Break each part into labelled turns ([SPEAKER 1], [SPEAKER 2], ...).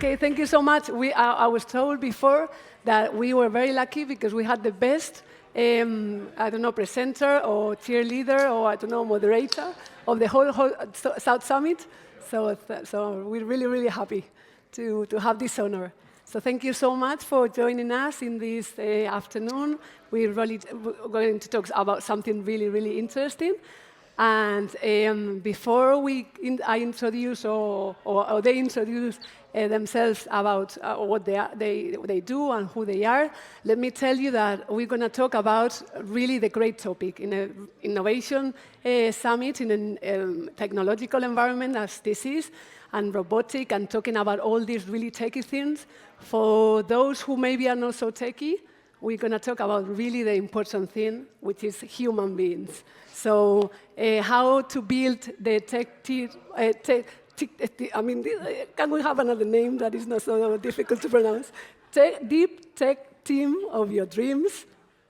[SPEAKER 1] Okay, thank you so much. I was told before that we were very lucky because we had the best, I don't know, presenter or cheerleader or, I don't know, moderator of the whole South Summit. So we're really, really happy to have this honor. So thank you so much for joining us in this afternoon. We're going to talk about something really, really interesting. And before I introduce or they introduce themselves about what they do and who they are, let me tell you that we're going to talk about really the great topic in an innovation summit in a technological environment as this is, and robotic, and talking about all these really techy things. For those who maybe are not so techy, we're going to talk about really the important thing, which is human beings. So how to build the can we have another name that is not so difficult to pronounce? Deep tech team of your dreams.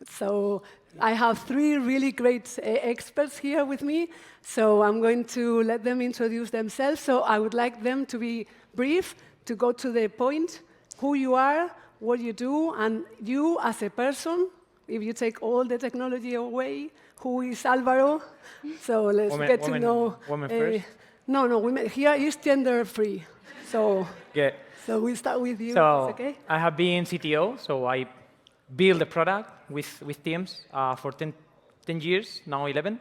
[SPEAKER 1] So I have three really great experts here with me. So I'm going to let them introduce themselves. So I would like them to be brief, to go to the point, who you are, what you do, and you as a person, if you take all the technology away, who is Alvaro? So let's get to know.
[SPEAKER 2] Women first?
[SPEAKER 1] No, women. Here is gender free. So,
[SPEAKER 2] yeah.
[SPEAKER 1] So we'll start with you.
[SPEAKER 2] So
[SPEAKER 1] Okay?
[SPEAKER 2] I have been CTO, so I build a product with teams for 10 years, now 11.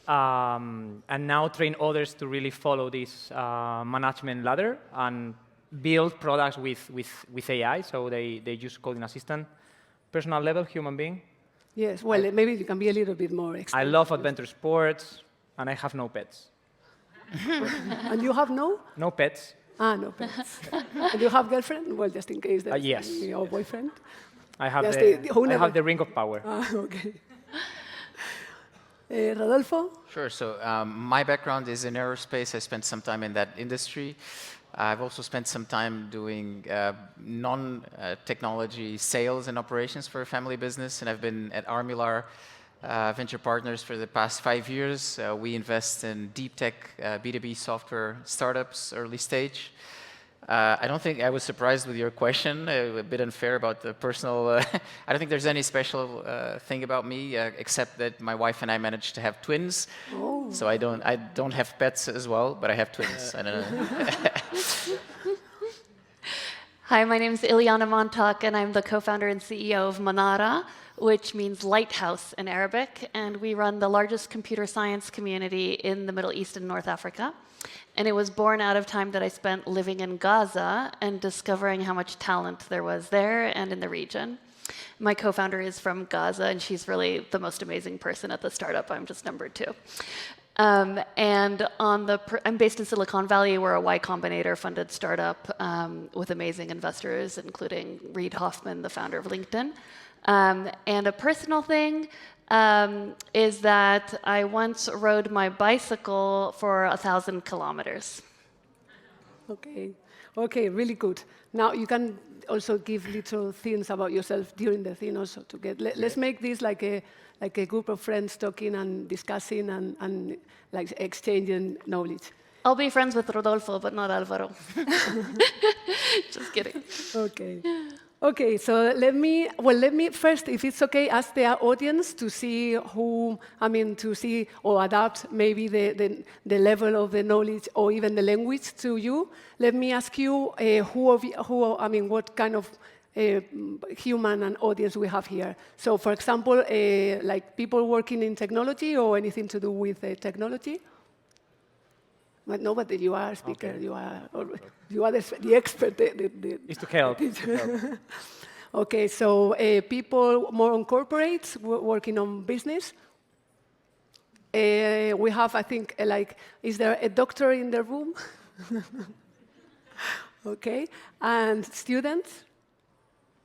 [SPEAKER 2] And now train others to really follow this management ladder and build products with AI, so they use coding assistant, personal level, human being.
[SPEAKER 1] Yes, well, maybe you can be a little bit more extensive.
[SPEAKER 2] I love adventure sports, and I have no pets.
[SPEAKER 1] And you have no?
[SPEAKER 2] No pets.
[SPEAKER 1] Ah, no pets. And you have girlfriend? Well, just in case there's
[SPEAKER 2] yes.
[SPEAKER 1] your boyfriend.
[SPEAKER 2] I have
[SPEAKER 1] I
[SPEAKER 2] have the ring of power.
[SPEAKER 1] Ah, okay. Rodolfo?
[SPEAKER 3] Sure. So my background is in aerospace. I spent some time in that industry. I've also spent some time doing non-technology sales and operations for a family business, and I've been at Armilar Venture Partners for the past 5 years. We invest in Deeptech, B2B software startups, early stage. I don't think I was surprised with your question, a bit unfair about the personal. I don't think there's any special thing about me, except that my wife and I managed to have twins.
[SPEAKER 1] Oh.
[SPEAKER 3] So I don't have pets as well, but I have twins. I don't know.
[SPEAKER 4] Hi, my name is Ilyana Montauk, and I'm the co-founder and CEO of Manara, which means lighthouse in Arabic, and we run the largest computer science community in the Middle East and North Africa. And it was born out of time that I spent living in Gaza and discovering how much talent there was there and in the region. My co-founder is from Gaza, and she's really the most amazing person at the startup. I'm just number 2. And I'm based in Silicon Valley. We're a Y Combinator-funded startup with amazing investors, including Reid Hoffman, the founder of LinkedIn. And a personal thing is that I once rode my bicycle for 1,000 kilometers.
[SPEAKER 1] Okay, really good. Now you can also give little things about yourself during the thing also to get. Let's make this like a group of friends talking and discussing and like exchanging knowledge.
[SPEAKER 4] I'll be friends with Rodolfo, but not Alvaro. Just kidding.
[SPEAKER 1] Okay, so let me first, if it's okay, ask the audience to see to see or adapt maybe the level of the knowledge or even the language to you. Let me ask you what kind of human and audience we have here. So, for example, like people working in technology or anything to do with technology. But no, but you are a speaker. Okay. You are the expert.
[SPEAKER 2] It's to help.
[SPEAKER 1] Okay, so people more on corporates, working on business. We have, I think, is there a doctor in the room? Okay, and students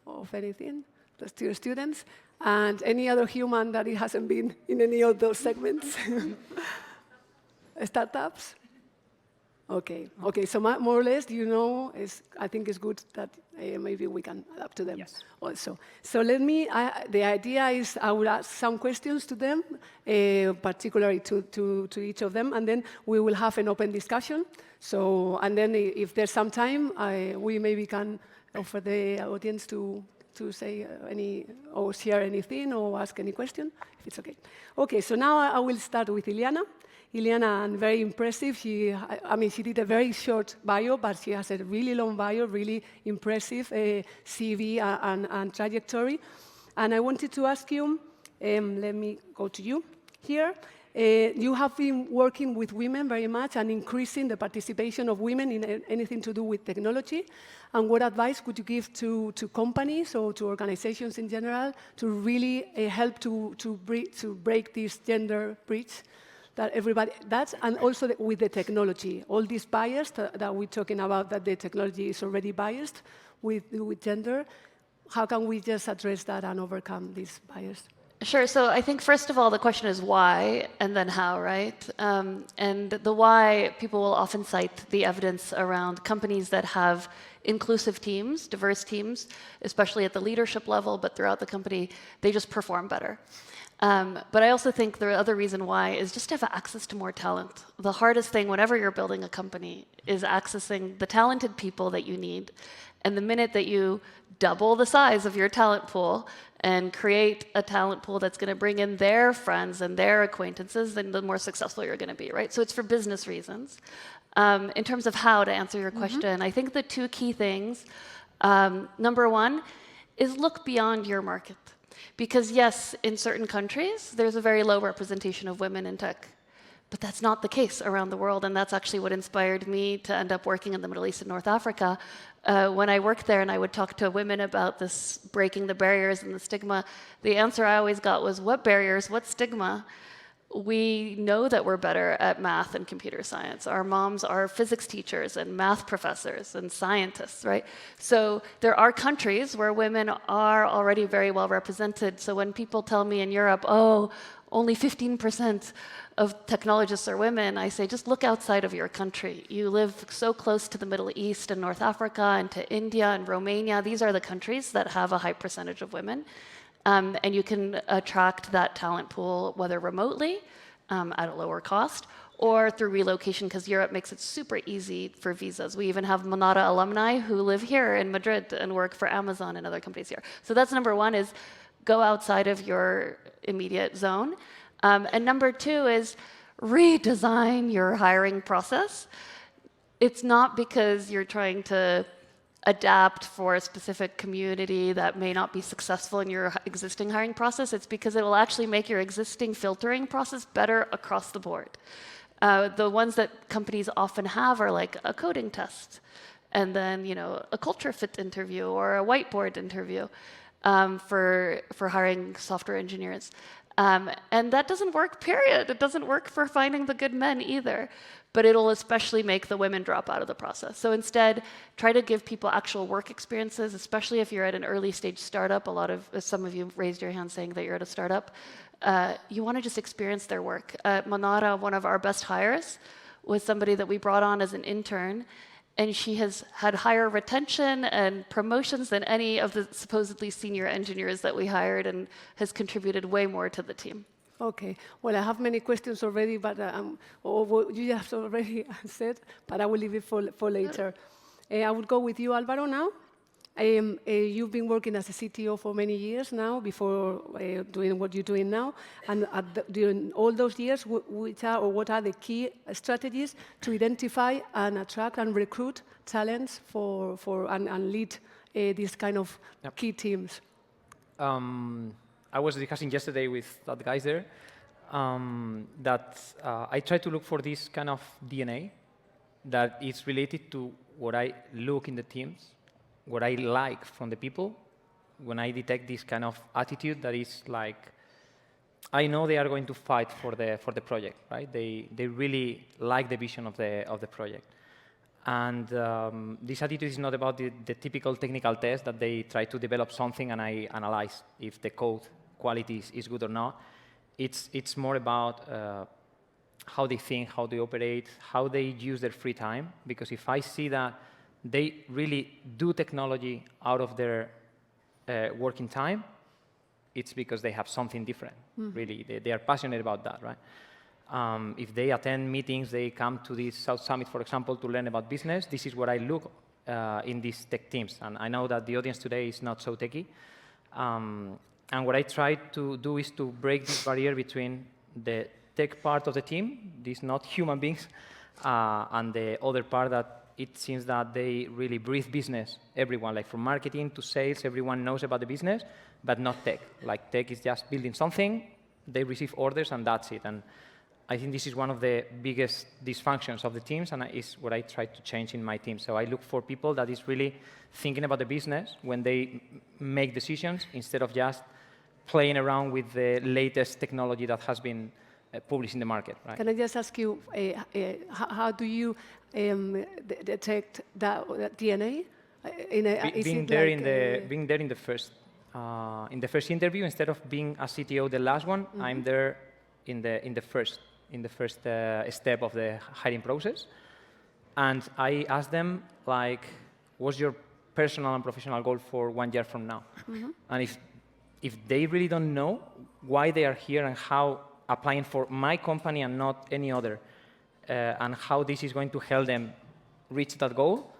[SPEAKER 1] of anything, just students, and any other human that it hasn't been in any of those segments. Startups. Okay, okay. So more or less, you know, I think it's good that maybe we can adapt to them also. So let me. The idea is I will ask some questions to them, particularly to each of them, and then we will have an open discussion. So and then if there's some time, we maybe can offer the audience to say any or share anything or ask any question, if it's okay. Okay. So now I will start with Ileana. Ileana, and very impressive. She did a very short bio, but she has a really long bio, really impressive CV and trajectory. And I wanted to ask you, let me go to you here. You have been working with women very much and increasing the participation of women in anything to do with technology. And what advice would you give to companies or to organizations in general to really help to break this gender breach? That everybody, and also with the technology, all these bias that we're talking about, that the technology is already biased with gender, how can we just address that and overcome this bias?
[SPEAKER 4] Sure. So I think, first of all, the question is why, and then how, right? And the why, people will often cite the evidence around companies that have inclusive teams, diverse teams, especially at the leadership level, but throughout the company, they just perform better. But I also think the other reason why is just to have access to more talent. The hardest thing whenever you're building a company is accessing the talented people that you need. And the minute that you double the size of your talent pool and create a talent pool that's going to bring in their friends and their acquaintances, then the more successful you're going to be, right? So it's for business reasons. In terms of how to answer your question, I think the two key things, number one, is look beyond your market. Because yes, in certain countries, there's a very low representation of women in tech. But that's not the case around the world, and that's actually what inspired me to end up working in the Middle East and North Africa. When I worked there and I would talk to women about this breaking the barriers and the stigma, the answer I always got was, what barriers, what stigma? We know that we're better at math and computer science. Our moms are physics teachers and math professors and scientists, right? So there are countries where women are already very well represented. So when people tell me in Europe, oh, only 15% of technologists are women, I say, just look outside of your country. You live so close to the Middle East and North Africa and to India and Romania. These are the countries that have a high percentage of women. And you can attract that talent pool, whether remotely, at a lower cost, or through relocation, because Europe makes it super easy for visas. We even have Monada alumni who live here in Madrid and work for Amazon and other companies here. So that's number one, is go outside of your immediate zone. And number two is redesign your hiring process. It's not because you're trying to adapt for a specific community that may not be successful in your existing hiring process. It's because it will actually make your existing filtering process better across the board. The ones that companies often have are like a coding test, and then a culture fit interview or a whiteboard interview for hiring software engineers. And that doesn't work, period. It doesn't work for finding the good men either. But it'll especially make the women drop out of the process. So instead, try to give people actual work experiences, especially if you're at an early stage startup. Some of you raised your hand saying that you're at a startup. You want to just experience their work. At Monada, one of our best hires was somebody that we brought on as an intern, and she has had higher retention and promotions than any of the supposedly senior engineers that we hired, and has contributed way more to the team.
[SPEAKER 1] Okay. Well, I have many questions already, but or what you have already said, but I will leave it for later. I will go with you, Alvaro, now. You've been working as a CTO for many years now, before doing what you're doing now. And during all those years, what are the key strategies to identify and attract and recruit talents and lead these kind of key teams?
[SPEAKER 2] I was discussing yesterday with that guys there that I try to look for this kind of DNA that is related to what I look in the teams, what I like from the people. When I detect this kind of attitude that is like, I know they are going to fight for the project, right? They really like the vision of the project. And this attitude is not about the typical technical test that they try to develop something and I analyze if the code quality is good or not. It's more about how they think, how they operate, how they use their free time. Because if I see that they really do technology out of their working time, it's because they have something different, really. They are passionate about that, right? If they attend meetings, they come to this South Summit, for example, to learn about business, this is what I look in these tech teams. And I know that the audience today is not so techy. And what I try to do is to break this barrier between the tech part of the team, these not human beings, and the other part that it seems that they really breathe business. Everyone, like from marketing to sales, everyone knows about the business, but not tech. Like tech is just building something, they receive orders, and that's it. And I think this is one of the biggest dysfunctions of the teams, and is what I try to change in my team. So I look for people that is really thinking about the business when they make decisions, instead of just playing around with the latest technology that has been published in the market. Right?
[SPEAKER 1] Can I just ask you, how do you detect that DNA?
[SPEAKER 2] Being there in the first interview, instead of being a CTO the last one, I'm there in the first step of the hiring process, and I ask them, like, what's your personal and professional goal for 1 year from now? And if they really don't know why they are here and how applying for my company and not any other, and how this is going to help them reach that goal,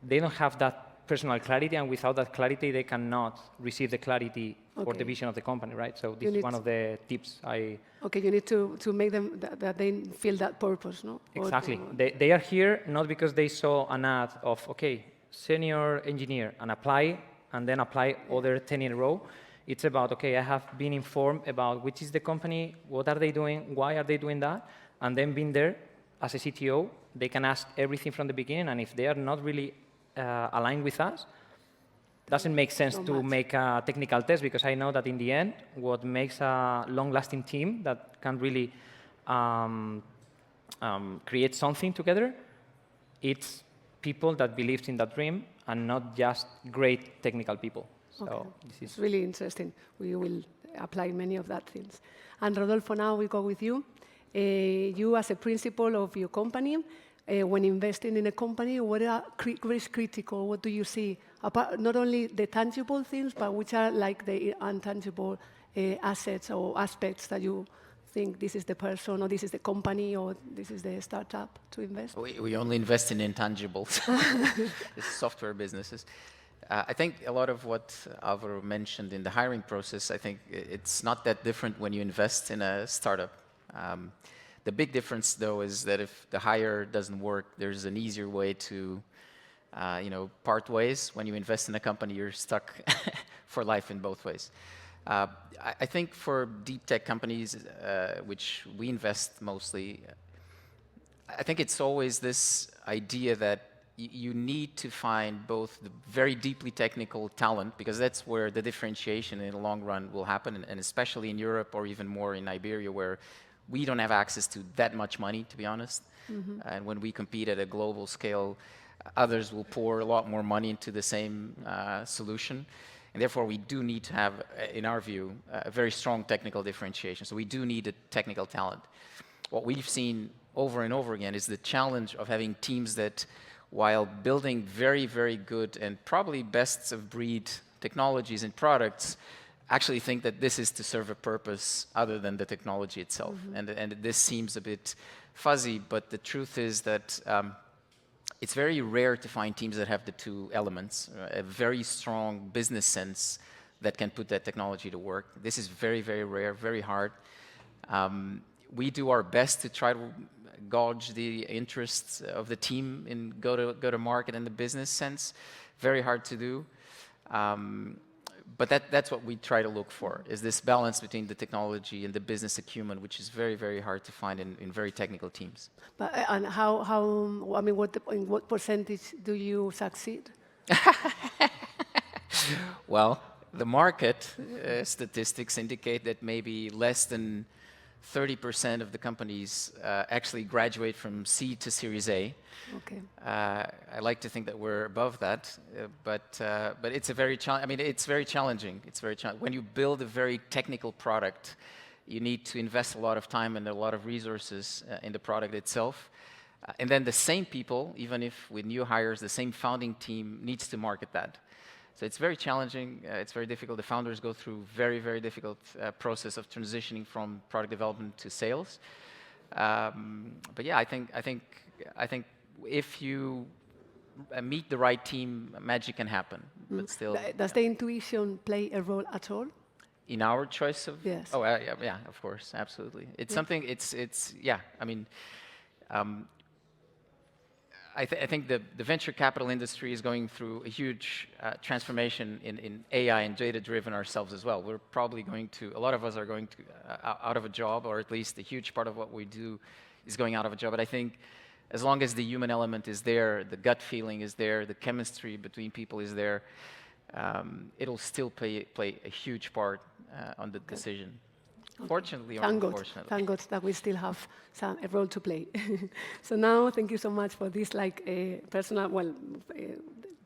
[SPEAKER 2] they don't have that personal clarity, and without that clarity, they cannot receive the clarity or the vision of the company, right? So this is one of the tips I...
[SPEAKER 1] Okay, you need to make them, that they feel that purpose, no?
[SPEAKER 2] Exactly. They are here not because they saw an ad of, okay, senior engineer, and apply, and then apply other 10 in a row. It's about, okay, I have been informed about which is the company, what are they doing, why are they doing that, and then being there as a CTO, they can ask everything from the beginning, and if they are not really aligned with us, doesn't make sense to make a technical test, because I know that in the end, what makes a long-lasting team that can really create something together, it's people that believe in that dream and not just great technical people. So
[SPEAKER 1] it's really interesting. We will apply many of that things. And Rodolfo, now we go with you. You as a principal of your company, when investing in a company, what are risk critical? What do you see? Apart, not only the tangible things, but which are like the intangible assets or aspects that you think this is the person, or this is the company, or this is the startup to invest?
[SPEAKER 3] We only invest in intangibles. It's software businesses. I think a lot of what Alvaro mentioned in the hiring process, I think it's not that different when you invest in a startup. The big difference, though, is that if the hire doesn't work, there's an easier way to, part ways. When you invest in a company, you're stuck for life in both ways. I think for deep tech companies, which we invest mostly, I think it's always this idea that you need to find both the very deeply technical talent, because that's where the differentiation in the long run will happen, and especially in Europe, or even more in Iberia, where we don't have access to that much money, to be honest. And when we compete at a global scale, others will pour a lot more money into the same solution. And therefore, we do need to have, in our view, a very strong technical differentiation. So we do need a technical talent. What we've seen over and over again is the challenge of having teams that, while building very, very good and probably best of breed technologies and products, actually think that this is to serve a purpose other than the technology itself. And this seems a bit fuzzy, but the truth is that it's very rare to find teams that have the two elements, a very strong business sense that can put that technology to work. This is very, very rare, very hard. We do our best to try to gauge the interests of the team in go to market in the business sense. Very hard to do. But that's what we try to look for, is this balance between the technology and the business acumen, which is very, very hard to find in very technical teams.
[SPEAKER 1] But, and in what percentage do you succeed?
[SPEAKER 3] Well, the market statistics indicate that maybe less than 30% of the companies actually graduate from C to Series A.
[SPEAKER 1] Okay.
[SPEAKER 3] I like to think that we're above that, but it's a very it's very challenging. It's very challenging. When you build a very technical product, You need to invest a lot of time and a lot of resources in the product itself. And then the same people, even if with new hires, the same founding team needs to market that. So it's very challenging. It's very difficult. The founders go through very, very difficult process of transitioning from product development to sales. But yeah, I think if you meet the right team, magic can happen. But still,
[SPEAKER 1] Does the intuition play a role at all?
[SPEAKER 3] in our choice of
[SPEAKER 1] Yes.
[SPEAKER 3] Oh yeah, of course, absolutely. It's something. It's yeah. I mean. I think the venture capital industry is going through a huge transformation in AI and data-driven ourselves as well. We're probably going to, a lot of us are going to out of a job, or at least a huge part of what we do is going out of a job. But I think as long as the human element is there, the gut feeling is there, the chemistry between people is there, it'll still play a huge part on the decision. Fortunately or unfortunately.
[SPEAKER 1] Thank God that we still have a role to play. So now, thank you so much for these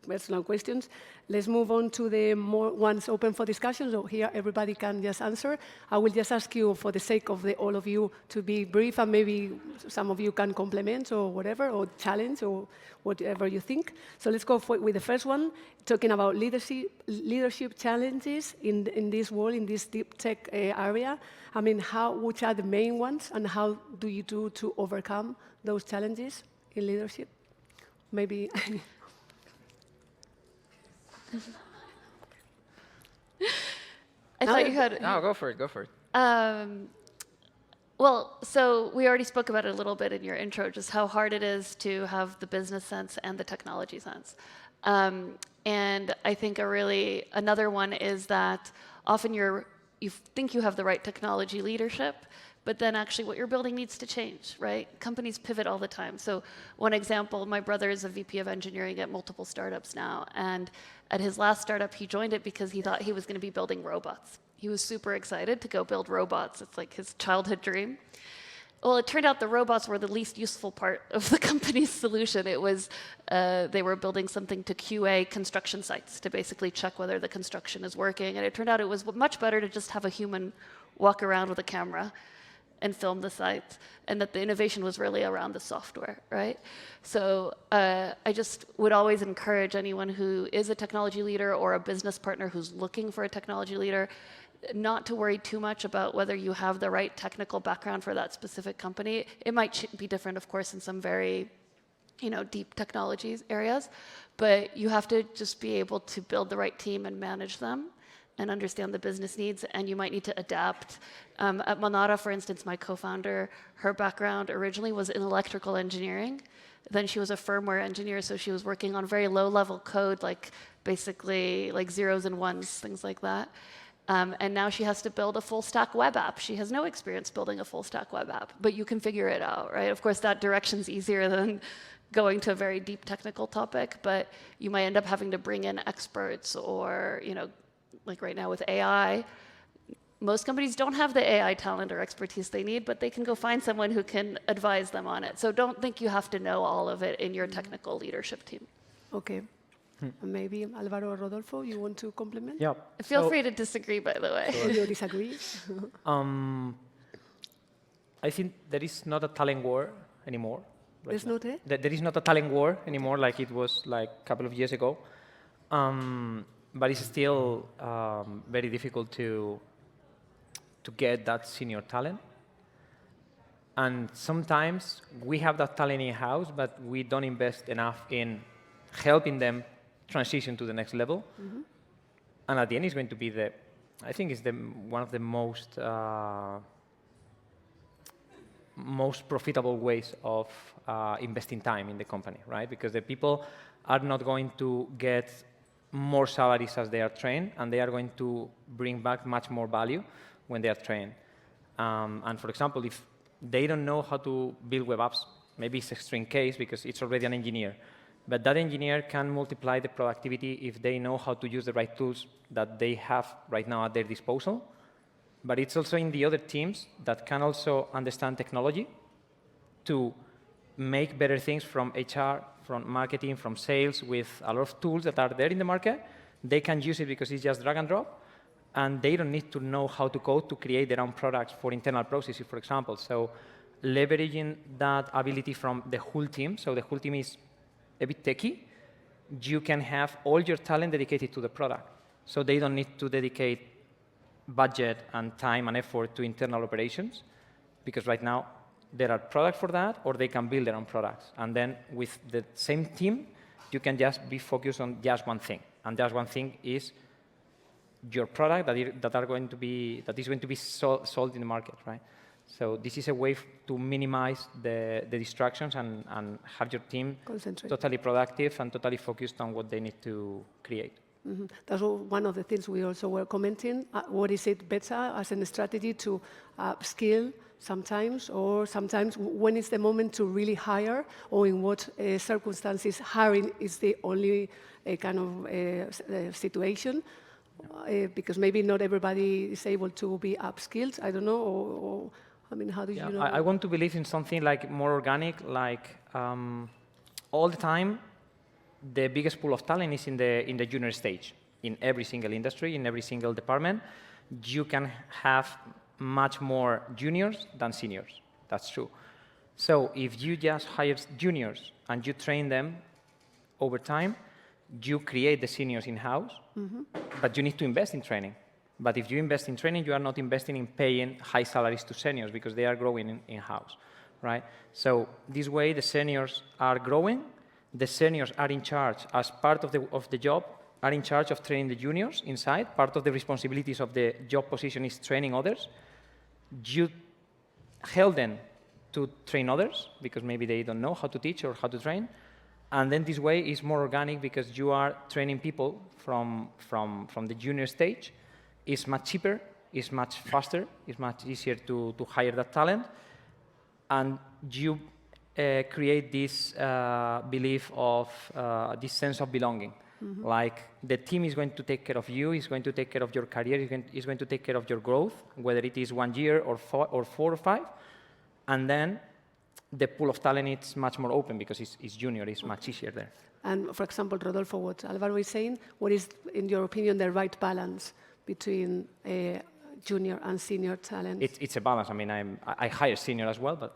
[SPEAKER 1] personal questions. Let's move on to the more ones open for discussion. So here, everybody can just answer. I will just ask you, for the sake of all of you, to be brief, and maybe some of you can complement or whatever, or challenge, or whatever you think. So let's go with the first one, talking about leadership challenges in this world, in this deep tech area. I mean, which are the main ones, and how do you do to overcome those challenges in leadership? Maybe.
[SPEAKER 4] I thought you had.
[SPEAKER 3] No, go for it. Go for it.
[SPEAKER 4] Well, so we already spoke about it a little bit in your intro, just how hard it is to have the business sense and the technology sense. And I think another one is that often you think you have the right technology leadership, but then actually what you're building needs to change, right? Companies pivot all the time. So one example, my brother is a VP of engineering at multiple startups now, and at his last startup, he joined it because he thought he was going to be building robots. He was super excited to go build robots. It's like his childhood dream. Well, it turned out the robots were the least useful part of the company's solution. It was they were building something to QA construction sites to basically check whether the construction is working. And it turned out it was much better to just have a human walk around with a camera and film the sites, and that the innovation was really around the software, right? So I just would always encourage anyone who is a technology leader or a business partner who's looking for a technology leader not to worry too much about whether you have the right technical background for that specific company. It might be different, of course, in some very deep technologies areas, but you have to just be able to build the right team and manage them and understand the business needs, and you might need to adapt. At Monada, for instance, my co-founder, her background originally was in electrical engineering. Then she was a firmware engineer, so she was working on very low-level code, basically zeros and ones, things like that. And now she has to build a full-stack web app. She has no experience building a full-stack web app, but you can figure it out, right? Of course, that direction's easier than going to a very deep technical topic, but you might end up having to bring in experts, or like right now with AI, most companies don't have the AI talent or expertise they need, but they can go find someone who can advise them on it. So don't think you have to know all of it in your technical leadership team.
[SPEAKER 1] Okay. Maybe Alvaro or Rodolfo, you want to complement?
[SPEAKER 2] Yeah.
[SPEAKER 4] Feel free to disagree, by the way.
[SPEAKER 1] Or you disagree?
[SPEAKER 2] I think there is not a talent war anymore.
[SPEAKER 1] There's not a?
[SPEAKER 2] There is not a talent war anymore like it was a couple of years ago. But it's still very difficult to get that senior talent. And sometimes we have that talent in-house, but we don't invest enough in helping them transition to the next level. Mm-hmm. And at the end, it's going to be I think it's one of the most profitable ways of investing time in the company, right? Because the people are not going to get more salaries as they are trained, and they are going to bring back much more value when they are trained. And for example, if they don't know how to build web apps, maybe it's an extreme case because it's already an engineer, but that engineer can multiply the productivity if they know how to use the right tools that they have right now at their disposal. But it's also in the other teams that can also understand technology to make better things from HR, from marketing, from sales, with a lot of tools that are there in the market. They can use it because it's just drag and drop, and they don't need to know how to code to create their own products for internal processes, for example. So leveraging that ability from the whole team, so the whole team is a bit techie, you can have all your talent dedicated to the product. So they don't need to dedicate budget and time and effort to internal operations, because right now there are products for that, or they can build their own products. And then with the same team, you can just be focused on just one thing. And just one thing is your product that is going to be sold in the market, right? So this is a way to minimize the distractions and have your team totally productive and totally focused on what they need to create.
[SPEAKER 1] Mm-hmm. That's one of the things we also were commenting. What is it better as a strategy to upskill sometimes, or sometimes when is the moment to really hire, or in what circumstances hiring is the only kind of situation? Because maybe not everybody is able to be upskilled. I don't know, or I mean, how do you know?
[SPEAKER 2] I want to believe in something like more organic, like all the time. The biggest pool of talent is in the junior stage. In every single industry, in every single department, you can have much more juniors than seniors. That's true. So if you just hire juniors and you train them over time, you create the seniors in-house, but you need to invest in training. But if you invest in training, you are not investing in paying high salaries to seniors because they are growing in-house, right? So this way, the seniors are growing. The seniors are in charge, as part of the job, are in charge of training the juniors inside. Part of the responsibilities of the job position is training others. You help them to train others because maybe they don't know how to teach or how to train. And then this way is more organic because you are training people from the junior stage. It's much cheaper, it's much faster, it's much easier to hire that talent. And you create this belief of this sense of belonging. Like the team is going to take care of you, is going to take care of your career, is going to take care of your growth, whether it is 1 year or 4 or 5. And then the pool of talent is much more open because it's junior, it's much easier there.
[SPEAKER 1] And for example, Rodolfo, what Álvaro is saying, what is, in your opinion, the right balance between junior and senior talent?
[SPEAKER 2] It's a balance. I mean, I hire senior as well, but...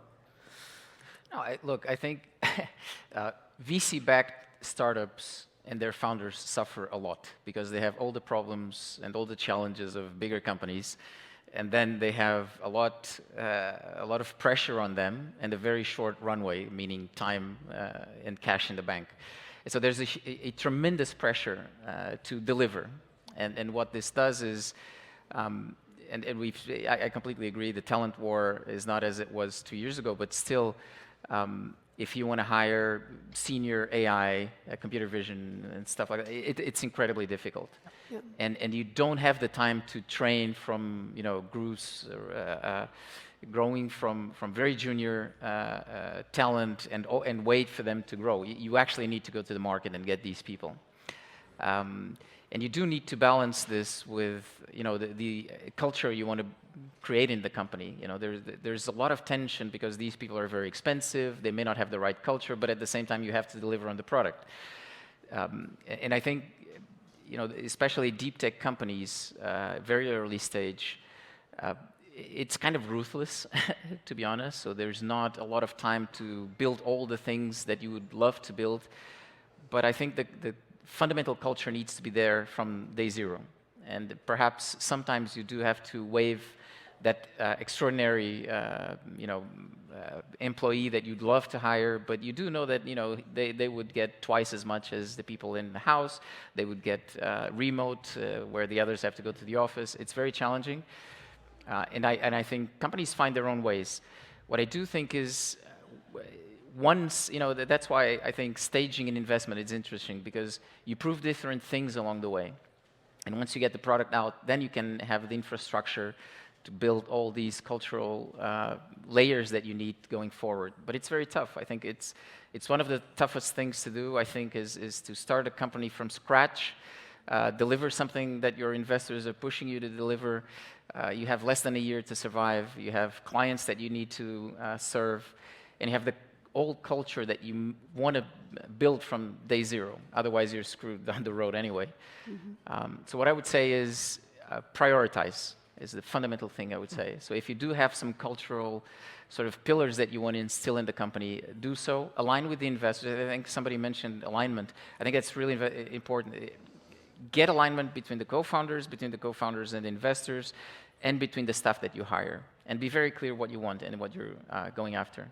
[SPEAKER 3] No, look, I think VC-backed startups and their founders suffer a lot because they have all the problems and all the challenges of bigger companies, and then they have a lot of pressure on them and a very short runway, meaning time and cash in the bank. And so there's a tremendous pressure to deliver, and what this does is, I completely agree, the talent war is not as it was 2 years ago, but still. If you want to hire senior AI, computer vision, and stuff like that, it's incredibly difficult. Yeah. And you don't have the time to train from, groups, growing from very junior talent and wait for them to grow. You actually need to go to the market and get these people. And you do need to balance this with, the culture you want to create in the company. There's a lot of tension because these people are very expensive. They may not have the right culture, but at the same time, you have to deliver on the product. And I think, especially deep tech companies, very early stage, it's kind of ruthless, to be honest. So there's not a lot of time to build all the things that you would love to build. But I think the fundamental culture needs to be there from day zero. And perhaps sometimes you do have to waive that extraordinary, employee that you'd love to hire, but you do know that, they would get twice as much as the people in the house. They would get remote, where the others have to go to the office. It's very challenging. And I think companies find their own ways. What I do think is, once, that's why I think staging an investment is interesting, because you prove different things along the way. And once you get the product out, then you can have the infrastructure to build all these cultural layers that you need going forward. But it's very tough. I think it's one of the toughest things to do, I think, is to start a company from scratch, deliver something that your investors are pushing you to deliver. You have less than a year to survive. You have clients that you need to serve. And you have the old culture that you want to build from day zero. Otherwise, you're screwed down the road anyway. So what I would say is, prioritize is the fundamental thing I would say. So if you do have some cultural sort of pillars that you want to instill in the company, do so. Align with the investors. I think somebody mentioned alignment. I think that's really important. Get alignment between the co-founders, and the investors, and between the staff that you hire. And be very clear what you want and what you're going after.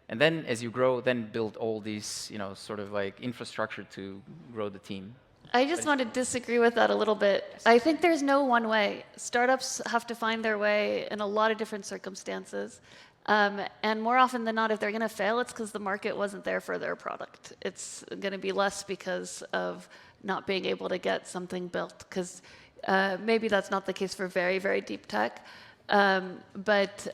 [SPEAKER 3] And then as you grow, then build all these, sort of like infrastructure to grow the team.
[SPEAKER 4] I just want to disagree with that a little bit. I think there's no one way. Startups have to find their way in a lot of different circumstances. And more often than not, if they're going to fail, it's because the market wasn't there for their product. It's going to be less because of not being able to get something built, because maybe that's not the case for very, very deep tech. But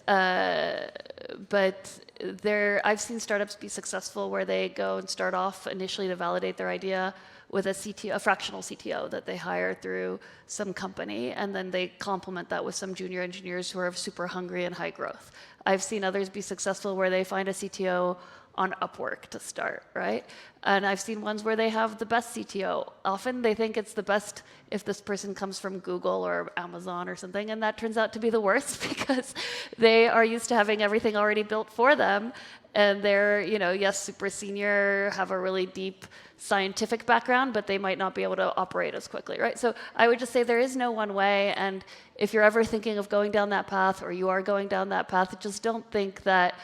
[SPEAKER 4] I've seen startups be successful where they go and start off initially to validate their idea with a CTO, a fractional CTO that they hire through some company, and then they complement that with some junior engineers who are super hungry and high growth. I've seen others be successful where they find a CTO on Upwork to start, right? And I've seen ones where they have the best CTO. Often they think it's the best if this person comes from Google or Amazon or something, and that turns out to be the worst because they are used to having everything already built for them, and they're, yes, super senior, have a really deep scientific background, but they might not be able to operate as quickly, right? So I would just say there is no one way, and if you're ever thinking of going down that path, or you are going down that path, just don't think that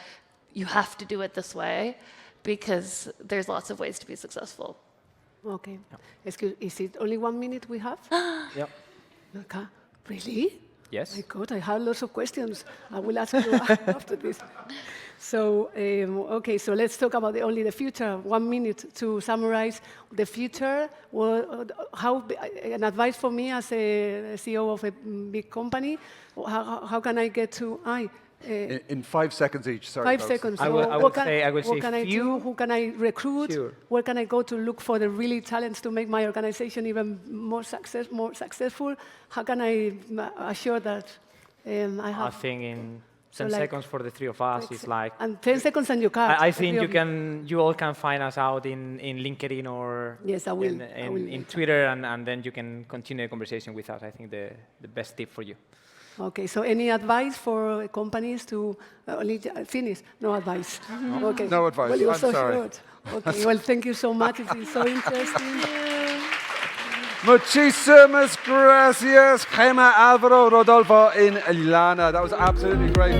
[SPEAKER 4] you have to do it this way, because there's lots of ways to be successful.
[SPEAKER 1] Okay. Excuse, is it only 1 minute we have?
[SPEAKER 2] Yep.
[SPEAKER 1] Okay. Really?
[SPEAKER 2] Yes.
[SPEAKER 1] My God, I have lots of questions. I will ask you after this. So, okay, so let's talk about only the future. 1 minute to summarize the future. Well, an advice for me as a CEO of a big company, how can I get to...
[SPEAKER 5] in 5 seconds each, sorry.
[SPEAKER 1] 5
[SPEAKER 5] folks.
[SPEAKER 1] seconds.
[SPEAKER 2] I would
[SPEAKER 1] what
[SPEAKER 2] say
[SPEAKER 1] can I do? Who can I recruit?
[SPEAKER 2] Sure.
[SPEAKER 1] Where can I go to look for the really talents to make my organization even more successful? How can I assure that I have...
[SPEAKER 2] I think in 10
[SPEAKER 1] like-
[SPEAKER 2] seconds for the three of us is like...
[SPEAKER 1] And 10 seconds on your card.
[SPEAKER 2] I think you all can find us out in LinkedIn or
[SPEAKER 1] Yes, I will.
[SPEAKER 2] in Twitter, and then you can continue the conversation with us. I think the best tip for you.
[SPEAKER 1] Okay, so any advice for companies to finish? No advice. Okay.
[SPEAKER 5] No advice,
[SPEAKER 1] Well, it was
[SPEAKER 5] I'm
[SPEAKER 1] so
[SPEAKER 5] sorry.
[SPEAKER 1] short. Okay, well, thank you so much. It's been so interesting.
[SPEAKER 5] Muchísimas gracias, Gemma, Alvaro, Rodolfo, in Ilana. That was absolutely great.